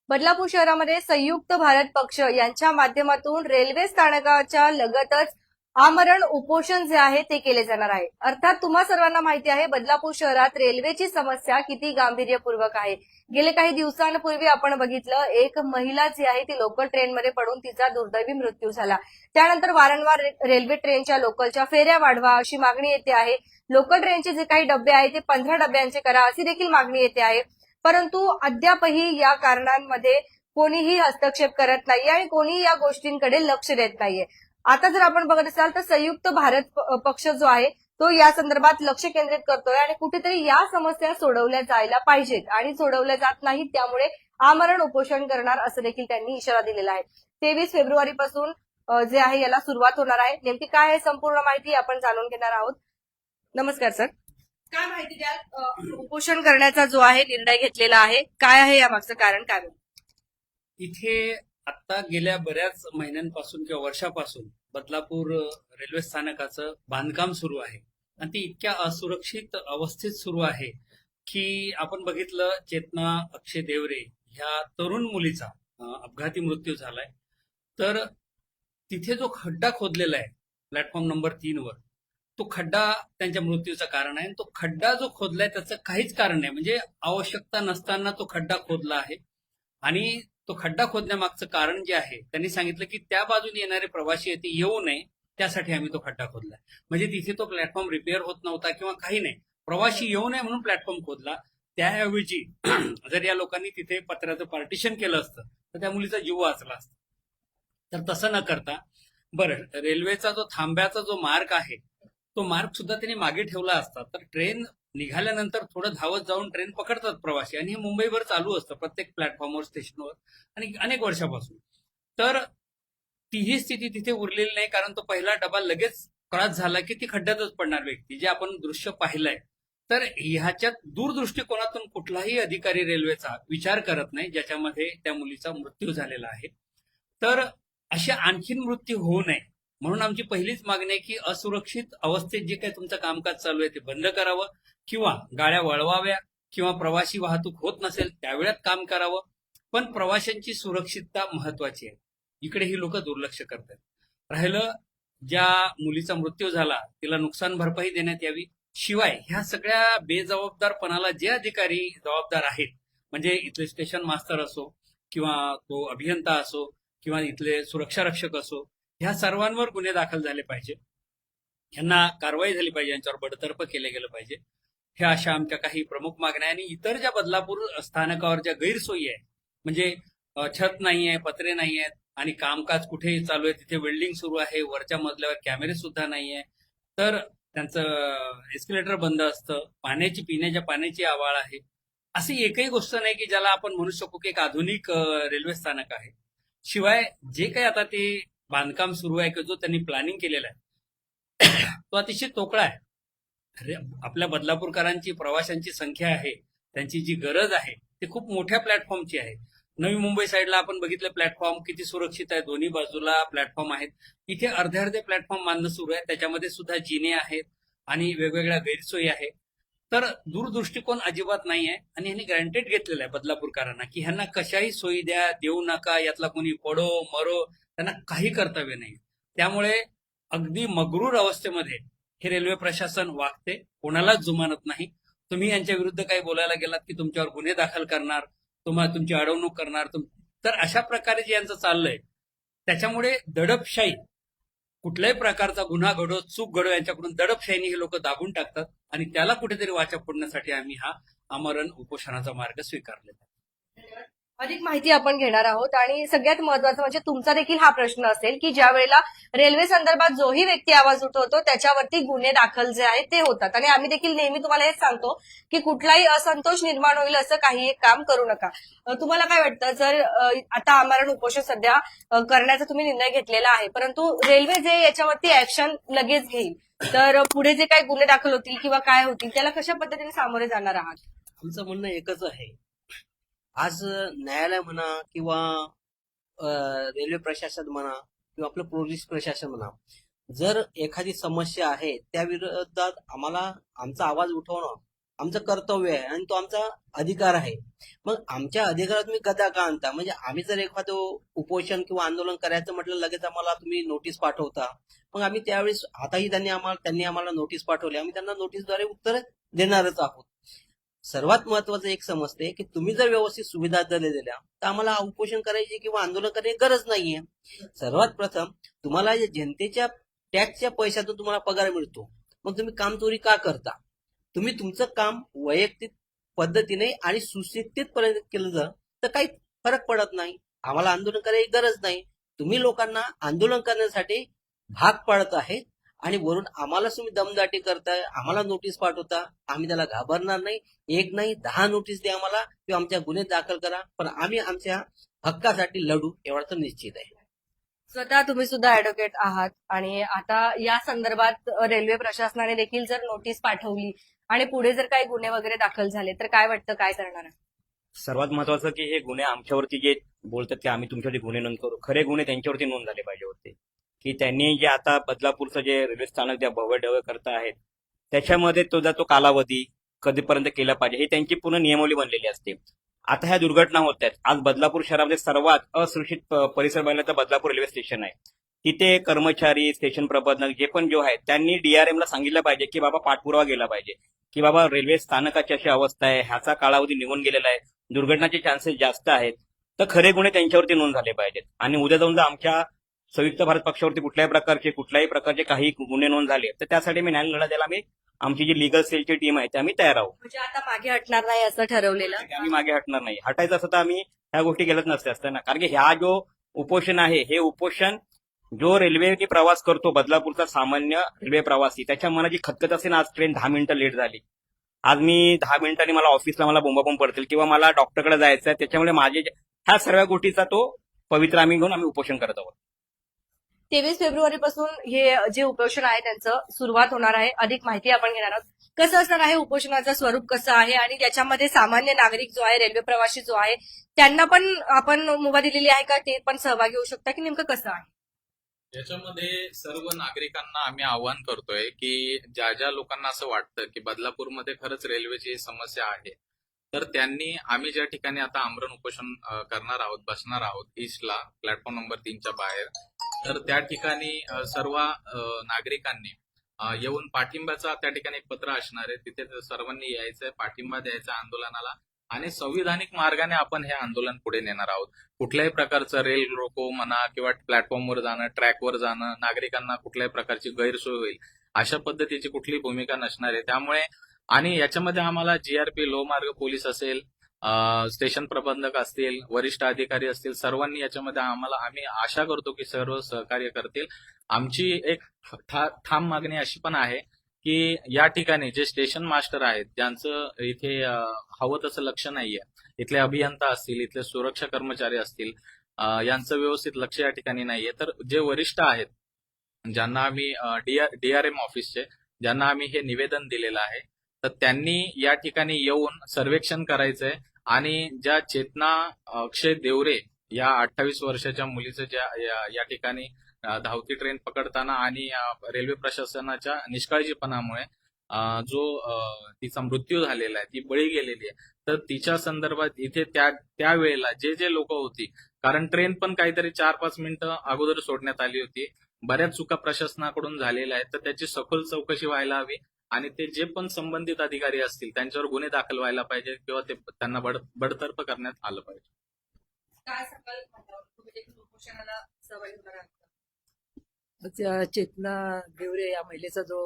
बदलापूर शहरामध्ये संयुक्त भारत पक्ष यांच्या माध्यमातून रेल्वे स्थानकाच्या लगतच आमरण उपोषण जे आहे ते केले जाणार आहे। अर्थात तुम्हा सर्वांना माहिती आहे बदलापूर शहरात रेल्वेची समस्या किती गांभीर्यपूर्वक आहे। गेले काही दिवसांपूर्वी आपण बघितलं, एक महिला जी आहे ती लोकल ट्रेनमध्ये पडून तिचा दुर्दैवी मृत्यू झाला। त्यानंतर वारंवार रेल्वे ट्रेनच्या लोकलच्या फेऱ्या वाढवा अशी मागणी येते आहे। लोकल ट्रेनचे जे काही डबे आहेत ते 15 डब्यांचे करा अशी देखील मागणी येते आहे। परंतु अद्यापही या कारणांमध्ये कोणीही हस्तक्षेप करत नाही आणि कोणीही या गोष्टींकडे लक्ष देत नाहीये। आता जर आपण बघत असाल तर संयुक्त भारत पक्ष जो आहे तो या संदर्भात लक्ष केंद्रित करतोय आणि कुठेतरी या समस्या सोडवल्या जायला पाहिजेत आणि सोडवल्या जात नाहीत, त्यामुळे आमरण उपोषण करणार असं देखील त्यांनी इशारा दिलेला आहे। 23 फेब्रुवारीपासून जे आहे याला सुरुवात होणार आहे। नेमकी काय आहे संपूर्ण माहिती आपण जाणून घेणार आहोत। नमस्कार सर, काय माहिती द्याल? उपोषण करण्याचा जो आहे निर्णय घेतलेला आहे, काय आहे या मागचं कारण काय? इथे आता गेल्या बऱ्याच महिन्यांपासून किंवा वर्षापासून बदलापूर रेल्वे स्थानकाचं बांधकाम सुरू आहे आणि ती इतक्या असुरक्षित अवस्थेत सुरू आहे की आपण बघितलं, चेतना अक्षय देवरे ह्या तरुण मुलीचा अपघाती मृत्यू झालाय। तर तिथे जो खड्डा खोदलेला आहे प्लॅटफॉर्म नंबर 3 वर, तो खड्डा त्यांच्या मृत्यूचं कारण आहे। तो खड्डा जो खोदलाय त्याचं काहीच कारण नाही, म्हणजे आवश्यकता नसताना तो खड्डा खोदला आहे। आणि तो खड्डा खोदण्यामागचं कारण जे आहे, त्यांनी सांगितलं की त्या बाजूने येणारे प्रवासी आहेत ते येऊ नये, त्यासाठी आम्ही तो खड्डा खोदलाय। म्हणजे तिथे तो प्लॅटफॉर्म रिपेअर होत नव्हता किंवा काही नाही, प्रवासी येऊ नये म्हणून प्लॅटफॉर्म खोदला। त्याऐवजी जर या लोकांनी तिथे पत्र्याचं पार्टिशन केलं असतं तर त्या मुलीचा जीव वाचला असता। तर तसं न करता बरं, रेल्वेचा जो थांब्याचा जो मार्ग आहे तो मार्ग सुद्धा त्यांनी मागे ठेवला असता तर ट्रेन निघाल्यानंतर थोडं धावत जाऊन ट्रेन पकडतात प्रवासी, आणि हे मुंबईभर चालू असतं प्रत्येक प्लॅटफॉर्मवर, स्टेशनवर, आणि अनेक वर्षापासून। तर तीही स्थिती तिथे उरलेली नाही, कारण तो पहिला डबा लगेच क्रॉस झाला की ती खड्ड्यातच पडणार व्यक्ती, जे आपण दृश्य पाहिलंय। तर ह्याच्यात दूरदृष्टिकोनातून कुठलाही अधिकारी रेल्वेचा विचार करत नाही ज्याच्यामध्ये त्या मुलीचा मृत्यू झालेला आहे। तर असे आणखीन मृत्यू होऊ नये म्हणून आमची पहिलीच मागणी आहे की असुरक्षित अवस्थेत जे काही तुमचं कामकाज चालू आहे ते बंद करावं, किंवा गाड्या वळवाव्या, किंवा प्रवासी वाहतूक होत नसेल त्यावेळेत काम करावं। पण प्रवाशांची सुरक्षितता महत्वाची आहे, इकडे ही लोक दुर्लक्ष करतात। राहिलं, ज्या मुलीचा मृत्यू झाला तिला नुकसान भरपाई देण्यात यावी। शिवाय ह्या सगळ्या बेजबाबदारपणाला जे अधिकारी जबाबदार आहेत, म्हणजे इथले स्टेशन मास्तर असो, किंवा तो अभियंता असो, किंवा इथले सुरक्षा रक्षक असो, ह्या सर्वांवर गुन्हे दाखल झाले पाहिजे, यांना कारवाई झाली पाहिजे, यांच्यावर बडतर्फ केलं गेलं पाहिजे। ह्या अशा आमच्या काही प्रमुख मागण्या। आणि इतर ज्या बदलापूर स्थानकावर ज्या गैरसोयी आहे, म्हणजे छत नाही आहे, पत्रे नाही आहेत, आणि कामकाज कुठेही चालू आहे, तिथे वेल्डिंग सुरू आहे, वरच्या मजल्यावर कॅमेरे सुद्धा नाही आहे, तर त्यांचं एस्केलेटर बंद असतं, पिण्याच्या पाण्याची आवाळ आहे, अशी एकही गोष्ट नाही की ज्याला आपण म्हणू शकू की एक आधुनिक रेल्वे स्थानक आहे। शिवाय जे काही आता ते बांधकाम सुरू आहे किंवा जो त्यांनी प्लॅनिंग केलेला आहे तो अतिशय तोकळा आहे। आपल्या बदलापूरकरांची, प्रवाशांची संख्या आहे, त्यांची जी गरज आहे ती खूप मोठ्या प्लॅटफॉर्मची आहे। नवी मुंबई साईडला आपण बघितलं प्लॅटफॉर्म किती सुरक्षित आहे, दोन्ही बाजूला प्लॅटफॉर्म आहेत। इथे अर्धे अर्धे प्लॅटफॉर्म बांधणं सुरू आहे, त्याच्यामध्ये सुद्धा जिने आहेत आणि वेगवेगळ्या गैरसोयी आहेत। तर दूरदृष्टिकोन अजिबात नाही आहे, आणि ह्यांनी ग्रँटेड घेतलेलं आहे बदलापूरकरांना की ह्यांना कशाही सोयी द्या, देऊ नका, यातला कोणी पडो मरो, त्यांना काही कर्तव्य नाही। त्यामुळे अगदी मगरूर अवस्थेमध्ये हे रेल्वे प्रशासन वागते, कोणालाच जुमानत नाही। तुम्ही यांच्या विरुद्ध काही बोलायला गेलात की तुमच्यावर गुन्हे दाखल करणार, तुमची अडवणूक करणार, तर अशा प्रकारे जे यांचं चाललंय त्याच्यामुळे दडपशाही, कुठल्याही प्रकारचा गुन्हा घडो, चूक घडो, यांच्याकडून दडपशाहीने हे लोक दाबून टाकतात, आणि त्याला कुठेतरी वाचा फोडण्यासाठी आम्ही हा आमरण उपोषणाचा मार्ग स्वीकारलेला आहे। अधिक माहिती आपण घेणार आहोत आणि सगळ्यात महत्वाचं म्हणजे तुमचा देखील हा प्रश्न असेल की ज्या वेळेला रेल्वे संदर्भात जोही व्यक्ती आवाज उठवतो त्याच्यावरती गुन्हे दाखल जे आहेत ते होतात, आणि आम्ही देखील नेहमी तुम्हाला हेच सांगतो की कुठलाही असंतोष निर्माण होईल असं काही एक काम करू नका। तुम्हाला काय वाटतं, जर आता आमरण उपोषण सध्या करण्याचा तुम्ही निर्णय घेतलेला आहे, परंतु रेल्वे जे याच्यावरती ऍक्शन लगेच घेईल, तर पुढे जे काही गुन्हे दाखल होतील किंवा काय होतील त्याला कशा पद्धतीने सामोरे जाणार आहात? आमचं म्हणणं एकच आहे, आज न्यायालय म्हणा किंवा रेल्वे प्रशासन म्हणा किंवा आपलं पोलीस प्रशासन म्हणा, जर एखादी समस्या आहे त्या विरोधात आम्हाला आमचा आवाज उठवणं आमचं कर्तव्य आहे आणि तो आमचा अधिकार आहे. मग आमच्या अधिकारात तुम्ही गदा का आणता? म्हणजे आम्ही जर एखादं उपोषण किंवा आंदोलन करायचं म्हटलं लगेच आम्हाला तुम्ही नोटीस पाठवता. मग आम्ही त्यावेळेस आताही त्यांनी आम्हाला नोटीस पाठवली, आम्ही त्यांना नोटीसद्वारे उत्तर देणारच आहोत. सर्वात महत्वाचं एक समजते की तुम्ही जर व्यवस्थित सुविधा दिल्या तर आम्हाला उपोषण करायची किंवा आंदोलन करण्याची गरज नाहीये. सर्वात प्रथम तुम्हाला या जनतेच्या टॅक्सच्या पैशातून तुम्हाला पगार मिळतो, मग तुम्ही काम चोरी का करता? तुम्ही तुमचं काम वैयक्तिक पद्धतीने आणि सुशिक्षितपणे केलं तर काही फरक पडत नाही. आम्हाला आंदोलन करायची गरज नाही. तुम्ही लोकांना आंदोलन करण्यासाठी भाग पाडत आहे आणि वरून आम्हाला तुम्ही दमदाटी करताय, आम्हाला नोटीस पाठवता. आम्ही त्याला घाबरणार नाही. एक नाही 10 नोटीस द्या आम्हाला किंवा आमच्या गुन्हे दाखल करा, पण आम्ही आमच्या हक्कासाठी लढू एवढं तर निश्चित आहे. स्वतः तुम्ही सुद्धा ऍडव्होकेट आहात आणि आता या संदर्भात रेल्वे प्रशासनाने देखील जर नोटीस पाठवली आणि पुढे जर काही गुन्हे वगैरे दाखल झाले तर काय वाटतं, काय करणार आहे? सर्वात महत्वाचं की हे गुन्हे आमच्यावरती जे बोलतात की आम्ही तुमच्यावरती गुन्हे नोंद करू, खरे गुन्हे त्यांच्यावरती नोंद झाले पाहिजे होते. की त्यांनी जे आता बदलापूरचं जे रेल्वे स्थानक जे भव्य करत आहेत त्याच्यामध्ये तो कालावधी कधीपर्यंत केला पाहिजे हे त्यांची पूर्ण नियमावली बनलेली असते. आता ह्या दुर्घटना होत आहेत. आज बदलापूर शहरामध्ये सर्वात असुरक्षित परिसर बनला तर बदलापूर रेल्वे स्टेशन आहे. तिथे कर्मचारी, स्टेशन प्रबंधक जे पण आहे त्यांनी DRM ला सांगितलं पाहिजे की बाबा पाठपुरावा गेला पाहिजे की बाबा रेल्वे स्थानकाची अशी अवस्था आहे, ह्याचा कालावधी निघून गेलेला आहे, दुर्घटनाचे चान्सेस जास्त आहेत, तर खरे गुन्हे त्यांच्यावरती नोंद झाले पाहिजेत. आणि उद्या जाऊन जर आमच्या संयुक्त भारत पक्षावरती कुठल्याही प्रकारचे काही गुन्हे नोंद झाले तर त्यासाठी मी न्याय लढा द्यायला आमची जी लिगल सेलची टीम आहे ते आम्ही तयार आहोत. म्हणजे आता मागे हटणार नाही असं ठरवलेलं. आम्ही मागे हटणार नाही. हटायचं असं तर आम्ही ह्या गोष्टी केल्याच नसत्या असत्या ना. कारण की ह्या जो उपोषण आहे हे उपोषण जो रेल्वेने प्रवास करतो बदलापूरचा सामान्य रेल्वे प्रवासी त्याच्या मनाची खतखत असेल. आज ट्रेन 10 मिनिटं लेट झाली, आज मी 10 मिनिटांनी मला ऑफिसला बोंबाबोंब पडतील किंवा मला डॉक्टरकडे जायचं आहे, त्याच्यामुळे ह्या सर्व गोष्टीचा तो पवित्र आम्ही घेऊन आम्ही उपोषण करत आहोत. 23 फेब्रुवारी पासून हे जे उपोषण आहे त्यांचं सुरुवात होणार आहे. अधिक माहिती आपण घेणार आहोत. कसं असणार आहे उपोषणाचं स्वरूप, कसं आहे आणि त्याच्यामध्ये सामान्य नागरिक जो आहे, रेल्वे प्रवासी जो आहे, त्यांना पण आपण मुभा दिलेली आहे का, ते पण सहभागी होऊ शकता की नेमकं कसं आहे? याच्यामध्ये सर्व नागरिकांना आम्ही आवाहन करतोय की ज्या ज्या लोकांना असं वाटतं की बदलापूरमध्ये खरंच रेल्वेची समस्या आहे तर त्यांनी आम्ही ज्या ठिकाणी आता आमरण उपोषण करणार आहोत, बसणार आहोत ईस्टला प्लॅटफॉर्म नंबर 3च्या बाहेर, तर त्या ठिकाणी सर्व नागरिकांनी येऊन पाठिंब्याचा त्या ठिकाणी एक पत्र असणार आहे. तिथे सर्वांनी यायचंय, पाठिंबा द्यायचा आंदोलनाला आणि संविधानिक मार्गाने आपण हे आंदोलन पुढे नेणार आहोत. कुठल्याही प्रकारचं रेल रोको म्हणा किंवा प्लॅटफॉर्मवर जाणं, ट्रॅकवर जाणं, नागरिकांना कुठल्याही प्रकारची गैरसोय होईल अशा पद्धतीची कुठली भूमिका नसणार आहे. त्यामुळे आणि याच्यामध्ये आम्हाला GRP, लोहमार्ग पोलीस असेल, स्टेशन प्रबंधक असतील, वरिष्ठ अधिकारी असतील, सर्वांनी याच्यामध्ये आम्ही आशा करतो की सर्व सहकार्य करतील. आमची एक ठाम मागणी अशी पण आहे की या ठिकाणी जे स्टेशन मास्टर आहेत ज्यांचं इथे हवं तसं लक्ष नाहीये, इथले अभियंता असतील, इथले सुरक्षा कर्मचारी असतील, यांचं व्यवस्थित लक्ष या ठिकाणी नाहीये, तर जे वरिष्ठ आहेत ज्यांना आम्ही DRM ऑफिसचे ज्यांना आम्ही हे निवेदन दिलेलं आहे, तर त्यांनी या ठिकाणी येऊन सर्वेक्षण करायचंय आणि ज्या चेतना अक्षय देवरे या 28 वर्षाच्या मुलीचं या ठिकाणी धावती ट्रेन पकडताना आणि रेल्वे प्रशासनाच्या निष्काळजीपणामुळे जो तिचा मृत्यू झालेला आहे, ती बळी गेलेली आहे, तर तिच्या संदर्भात इथे त्या वेळेला जे लोक होती, कारण ट्रेन पण काहीतरी 4-5 मिनिटं अगोदर सोडण्यात आली होती, बऱ्याच चुका प्रशासनाकडून झालेल्या आहेत, तर त्याची सखोल चौकशी व्हायला हवी आणि ते जे पण संबंधित अधिकारी असतील त्यांच्यावर गुन्हे दाखल व्हायला पाहिजे किंवा त्यांना बडतर्फ करण्यात आलं पाहिजे. काय सकाळी उपोषणाला सहभागी होणार आहात? चेतना देवरे या महिलेचा जो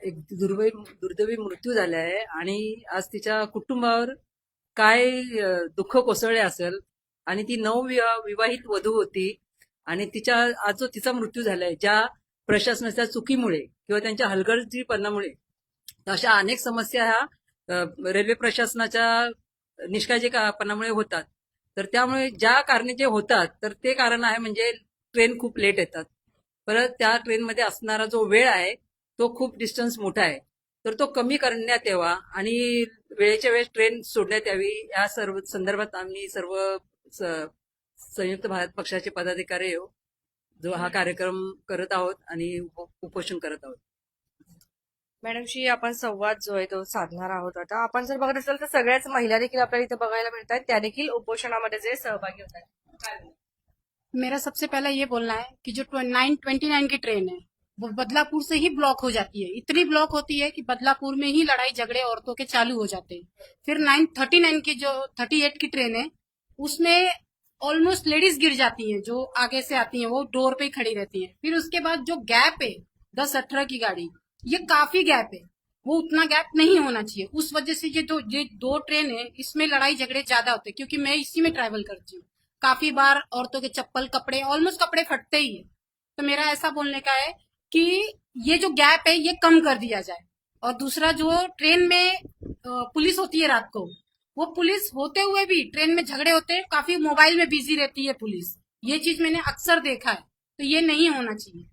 एक दुर्दैवी मृत्यू झाला आहे आणि आज तिच्या कुटुंबावर काय दुःख कोसळले असेल आणि ती नवविवाहित वधू होती आणि आज जो तिचा मृत्यू झालाय ज्या प्रशासनाच्या चुकीमुळे किंवा त्यांच्या हलगर्जीपणामुळे, अशा अनेक समस्या ह्या रेल्वे प्रशासनाच्या निष्काळजीपणामुळे होतात. तर त्यामुळे ज्या कारणे जे होतात तर ते कारण आहे म्हणजे ट्रेन खूप लेट येतात, परत त्या ट्रेनमध्ये असणारा जो वेळ आहे तो खूप डिस्टन्स मोठा आहे, तर तो कमी करण्यात यावा आणि वेळेच्या वेळेस ट्रेन सोडण्यात यावी. या सर्व संदर्भात आम्ही सर्व संयुक्त भारत पक्षाचे पदाधिकारी जो हा कार्यक्रम करत आहोत आणि उपोषण करत आहोत. मॅडमशी आपण संवाद जो आहे तो साधणार आहोत. आता आपण जर बघत असाल तर सगळ्याच महिला देखील आपल्याला इथे बघायला मिळत आहेत, त्या देखील उपोषणामध्ये जे सहभागी होत आहेत. काय बोलणार? मेरा सबसे पहला ये बोलना है कि जो 929 की ट्रेन है वो बदलापुर से ही ब्लॉक हो जाती है। इतनी ब्लॉक होती है कि बदलापुर में ही लड़ाई झगड़े औरतों के चालू हो जाते हैं। फिर 939 की जो 38 की ट्रेन है उसमें ऑलमोस्ट लेडीज गिर जाती हैं, जो आगे से आती हैं वो डोर पे ही खड़ी रहती हैं। फिर उसके बाद जो गैप है 10-18 की गाड़ी, ये काफी गैप है, वो उतना गैप नहीं होना चाहिए। उस वजह से ये दो ट्रेन है इसमें लड़ाई झगड़े ज्यादा होते हैं, क्योंकि मैं इसी में ट्रैवल करती हूँ। काफी बार औरतों के चप्पल कपड़े ऑलमोस्ट कपड़े फटते ही है। तो मेरा ऐसा बोलने का है कि ये जो गैप है ये कम कर दिया जाए। और दूसरा, जो ट्रेन में पुलिस होती है रात को, वो पुलिस होते हुए भी ट्रेन में झगड़े होते हैं, काफी मोबाइल में बिजी रहती है पुलिस। ये चीज मैंने अक्सर देखा है, तो ये नहीं होना चाहिए।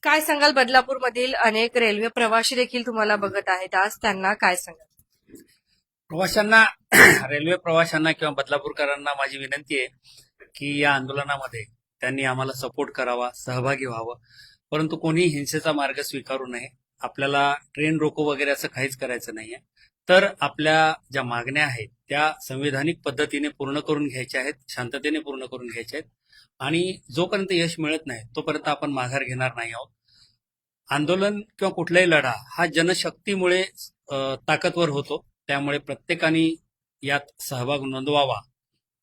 काय सांगाल? बदलापूर मधील अनेक रेल्वे प्रवासी देखील तुम्हाला बघत आहेत आज, त्यांना काय सांगाल? प्रवाशांना रेल्वे प्रवाशांना किंवा बदलापूरकरांना माझी विनंती आहे की या आंदोलनामध्ये त्यांनी आम्हाला सपोर्ट करावा, सहभागी व्हावं, परंतु कोणी हिंसेचा मार्ग स्वीकारू नये. आपल्याला ट्रेन रोको वगैरे असं काहीच करायचं नाहीये. तर आपल्या ज्या मागण्या आहेत त्या संविधानिक पद्धतीने पूर्ण करून घ्यायच्या आहेत, शांततेने पूर्ण करून घ्यायच्या आहेत, आणि जोपर्यंत यश मिळत नाही तोपर्यंत आपण माघार घेणार नाही आहोत. आंदोलन किंवा कुठलाही लढा हा जनशक्तीमुळे ताकदवर होतो. त्यामुळे प्रत्येकाने यात सहभाग नोंदवावा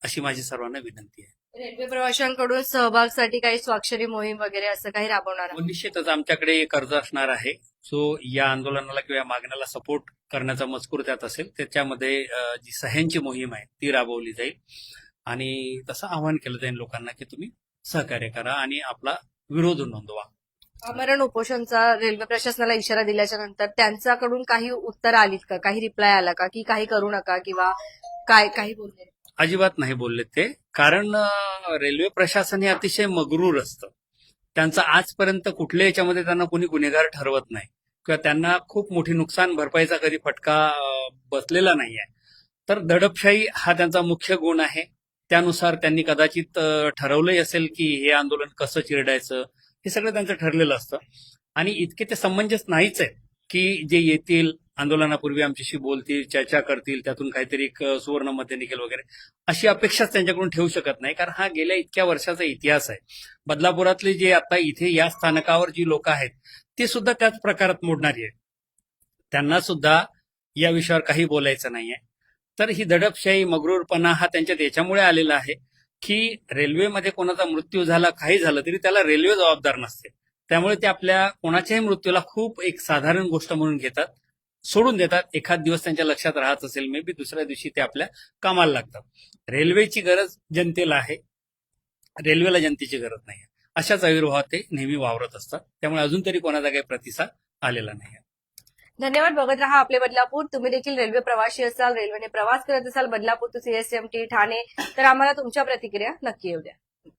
अशी माझी सर्वांना विनंती आहे. रेल्वे प्रवाशांकडून सहभागासाठी काही स्वाक्षरी मोहीम वगैरे असं काही राबवणार आहे? निश्चितच आमच्याकडे एक अर्ज असणार आहे जो या आंदोलनाला किंवा या मागण्याला सपोर्ट करण्याचा मजकूर त्यात असेल. त्याच्यामध्ये जी सह्यांची मोहीम आहे ती राबवली जाईल आणि तसं आवाहन केलं जाईल लोकांना की तुम्ही सहकार्य करा आणि आपला विरोध नोंदवा. आमरण उपोषणचा रेल्वे प्रशासनाला इशारा दिल्याच्या नंतर त्यांच्याकडून काही उत्तर आलीत का? काही रिप्लाय आला का की काही करू नका किंवा काय काही बोलले? अजिबात नाही बोलले ते, कारण रेल्वे प्रशासन हे अतिशय मगरूर असतं. त्यांचं आजपर्यंत कुठल्या याच्यामध्ये त्यांना कोणी गुन्हेगार ठरवत नाही किंवा त्यांना खूप मोठी नुकसान भरपाईचा कधी फटका बसलेला नाहीये. तर दडपशाही हा त्यांचा मुख्य गुण आहे. त्यानुसार त्यांनी कदाचित ठरवलंही असेल की हे आंदोलन कसं चिरडायचं, हे सगळं त्यांचं ठरलेलं असतं. आणि इतके ते समंजस नाहीच आहेत की जे येतील आंदोलनापूर्वी आमच्याशी बोलतील, चर्चा करतील, त्यातून काहीतरी एक सुवर्ण मध्य निघेल वगैरे, अशी अपेक्षाच त्यांच्याकडून ठेवू शकत नाही. कारण हा गेल्या इतक्या वर्षाचा इतिहास आहे. बदलापुरातले जे आता इथे या स्थानकावर जी लोक आहेत ते सुद्धा त्याच प्रकारात मोडणारी आहेत. त्यांना सुद्धा या विषयावर काही बोलायचं नाहीये. तर ही दडपशाही, मगरूरपणा हा त्यांच्यात याच्यामुळे आलेला आहे की रेल्वेमध्ये कोणाचा मृत्यू झाला, काही झालं तरी त्याला रेल्वे जबाबदार नसते. त्यामुळे ते आपल्या कोणाच्याही मृत्यूला खूप एक साधारण गोष्ट म्हणून घेतात, सोडून देतात. एखाद दिवस त्यांच्या लक्षात राहत असेल मे बी, दुसऱ्या दिवशी ते आपल्या कामाला लागतात. रेल्वेची गरज जनतेला आहे, रेल्वेला जनतेची गरज नाही. अशाच आविर्भावात ते नेहमी वावरत असतात. त्यामुळे अजून तरी कोणाचा काही प्रतिसाद आलेला नाही. धन्यवाद. बघत रहा आपले बदलापूर. तुम्ही देखील रेल्वे प्रवासी असाल, रेल्वेने प्रवास करत असाल बदलापूर टू सीएसएमटी ठाणे, तर आम्हाला तुमच्या प्रतिक्रिया नक्की येऊ द्या.